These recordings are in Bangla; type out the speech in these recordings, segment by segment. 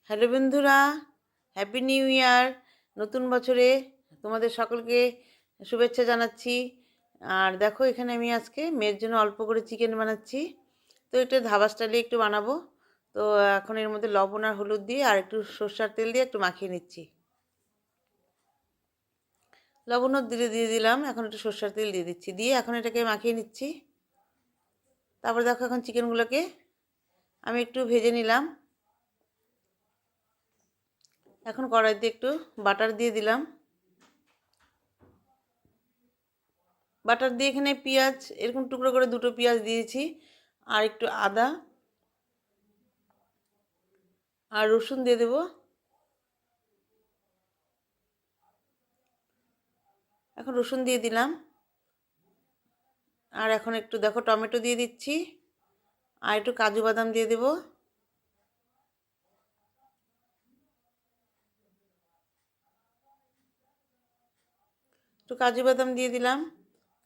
হ্যালো বন্ধুরা, হ্যাপি নিউ ইয়ার। নতুন বছরে তোমাদের সকলকে শুভেচ্ছা জানাচ্ছি। আর দেখো, এখানে আমি আজকে মেয়ের জন্য অল্প করে চিকেন বানাচ্ছি। তো এটা ধাবা স্টাইলে একটু বানাবো। তো এখন এর মধ্যে লবণ আর হলুদ দিয়ে আর একটু সর্ষার তেল দিয়ে একটু মাখিয়ে নিচ্ছি। লবণও দিয়ে দিলাম, এখন একটু সর্ষার তেল দিয়ে দিচ্ছি, দিয়ে এখন এটাকে মাখিয়ে নিচ্ছি। তারপর দেখো, এখন চিকেনগুলোকে আমি একটু ভেজে নিলাম। এখন কড়াইতে একটু বাটার দিয়ে দিলাম। বাটার দিয়ে এখানে পেঁয়াজ এরকম টুকরো করে দুটো পেঁয়াজ দিয়েছি, আর একটু আদা আর রসুন দিয়ে দেব। এখন রসুন দিয়ে দিলাম, আর এখন একটু দেখো টমেটো দিয়ে দিচ্ছি, আর একটু কাজু বাদাম দিয়ে দেব। একটু কাজু বাদাম দিয়ে দিলাম।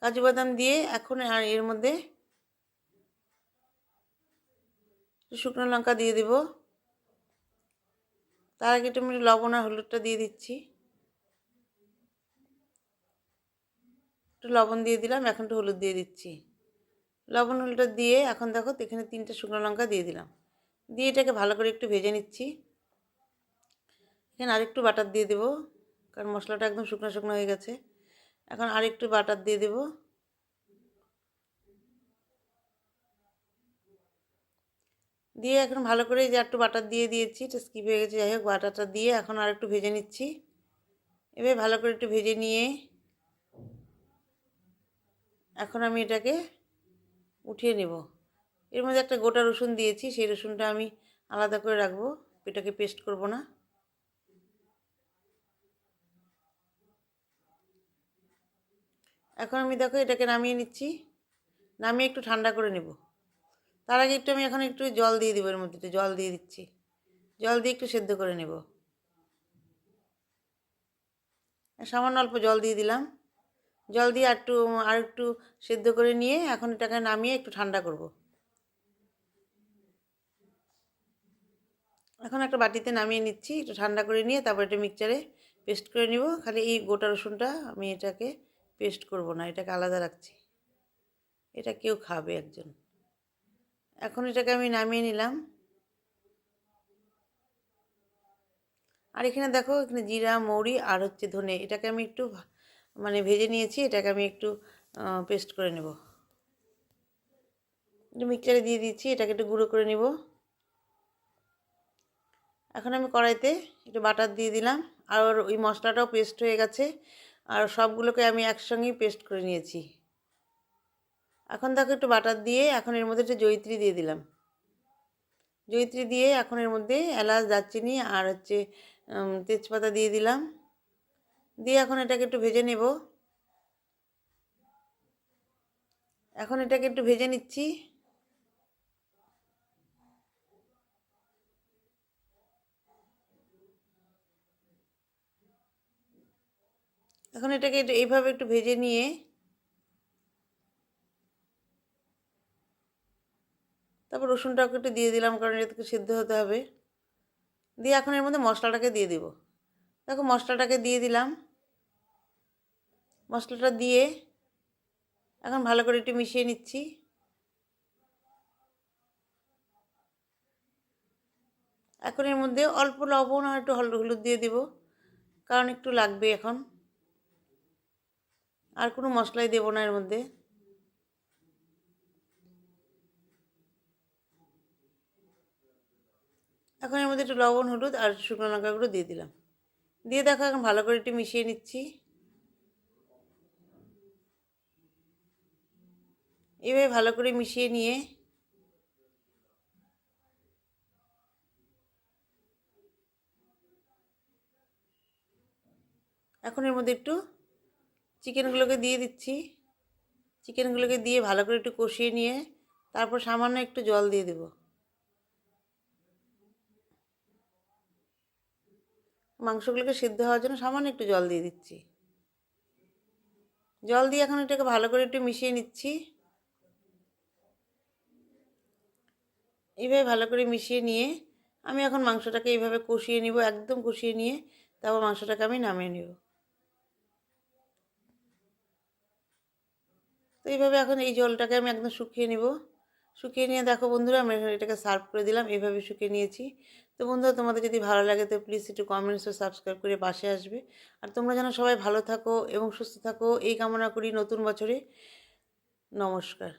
কাজু বাদাম দিয়ে এখন আর এর মধ্যে শুকনো লঙ্কা দিয়ে দেব। তার আগে একটু আমি লবণ আর হলুদটা দিয়ে দিচ্ছি। একটু লবণ দিয়ে দিলাম, এখন একটু হলুদ দিয়ে দিচ্ছি। লবণ হলুদটা দিয়ে এখন দেখো এখানে 3টে শুকনো লঙ্কা দিয়ে দিলাম, দিয়ে এটাকে ভালো করে একটু ভেজে নিচ্ছি। এখানে আরেকটু বাটার দিয়ে দেবো, কারণ মশলাটা একদম শুকনো শুকনো হয়ে গেছে। এখন আরেকটু বাটার দিয়ে দেব। দিয়ে এখন ভালো করে যে একটু বাটার দিয়ে দিয়েছি, এটা স্কিপ হয়ে গেছে, যাই হোক বাটারটা দিয়ে এখন আর একটু ভেজে নিচ্ছি। এবার ভালো করে একটু ভেজে নিয়ে এখন আমি এটাকে উঠিয়ে নেব। এর মধ্যে একটা গোটা রসুন দিয়েছি, সেই রসুনটা আমি আলাদা করে রাখবো, এটাকে পেস্ট করব না। এখন আমি দেখো এটাকে নামিয়ে নিচ্ছি, নামিয়ে একটু ঠান্ডা করে নেব। তার আগে একটু আমি এখন একটু জল দিয়ে দেবো, এর মধ্যে একটু জল দিয়ে দিচ্ছি, জল দিয়ে একটু সেদ্ধ করে নেব। সামান্য অল্প জল দিয়ে দিলাম, জল দিয়ে আর একটু সেদ্ধ করে নিয়ে এখন এটাকে নামিয়ে একটু ঠান্ডা করব। এখন একটা বাটিতে নামিয়ে নিচ্ছি, একটু ঠান্ডা করে নিয়ে তারপর এটা মিক্সচারে পেস্ট করে নিব। খালি এই গোটা রসুনটা আমি এটাকে পেস্ট করব না, এটাকে আলাদা রাখছি, এটা কেউ খাবে একজন। এখন এটাকে আমি নামিয়ে নিলাম। আর এখানে দেখো, এখানে জিরা মৌরি আর ধনে, এটাকে আমি একটু ভেজে নিয়েছি, এটাকে আমি একটু পেস্ট করে নেব। একটু মিক্সচারে দিয়ে দিচ্ছি, এটাকে একটু গুঁড়ো করে নেব। এখন আমি কড়াইতে একটু বাটার দিয়ে দিলাম, আর ওই মশলাটাও পেস্ট হয়ে গেছে, আর সবগুলোকে আমি একসঙ্গেই পেস্ট করে নিয়েছি। এখন দেখো একটু বাটার দিয়ে এখন এর মধ্যে একটু জয়িত্রী দিয়ে দিলাম। জয়িত্রী দিয়ে এখন এর মধ্যে এলাচ দারচিনি আর তেজপাতা দিয়ে দিলাম, দিয়ে এখন এটাকে একটু ভেজে নেব। এখন এটাকে একটু ভেজে নিচ্ছি। এখন এটাকে এইভাবে একটু ভেজে নিয়ে তারপর রসুনটাকে একটু দিয়ে দিলাম, কারণ এটাকে সিদ্ধ হতে হবে। দিয়ে এখন এর মধ্যে মশলাটাকে দিয়ে দেব। দেখো মশলাটাকে দিয়ে দিলাম, মশলাটা দিয়ে এখন ভালো করে একটু মিশিয়ে নিচ্ছি। এখন এর মধ্যে অল্প লবণ আর একটু হলুদ দিয়ে দেব, কারণ একটু লাগবে এখন। আর কোনো মশলাই দেব না এর মধ্যে। এখন এর মধ্যে একটু লবণ হলুদ আর শুকনো লঙ্কা গুঁড়ো দিয়ে দিলাম, দিয়ে দেখো এখন ভালো করে একটু মিশিয়ে নিচ্ছি। এভাবে ভালো করে মিশিয়ে নিয়ে এখন এর মধ্যে একটু চিকেনগুলোকে দিয়ে দিচ্ছি। চিকেনগুলোকে দিয়ে ভালো করে একটু কষিয়ে নিয়ে তারপর সামান্য একটু জল দিয়ে দেব। মাংসগুলোকে সিদ্ধ হওয়ার জন্য সামান্য একটু জল দিয়ে দিচ্ছি। জল দিয়ে এখন এটাকে ভালো করে একটু মিশিয়ে নিচ্ছি। এইভাবে ভালো করে মিশিয়ে নিয়ে আমি এখন মাংসটাকে এইভাবে কষিয়ে নিব, একদম কষিয়ে নিয়ে তারপর মাংসটাকে আমি নামিয়ে নেব। তো এইভাবে এখন এই জলটাকে আমি একদম শুকিয়ে নিব। শুকিয়ে নিয়ে দেখো বন্ধুরা, আমি এটাকে সার্ভ করে দিলাম, এইভাবে শুকিয়ে নিয়েছি। তো বন্ধুরা, তোমাদের যদি ভালো লাগে তো প্লিজ একটু কমেন্টস ও সাবস্ক্রাইব করে পাশে আসবে। আর তোমরা যেন সবাই ভালো থাকো এবং সুস্থ থাকো এই কামনা করি নতুন বছরে। নমস্কার।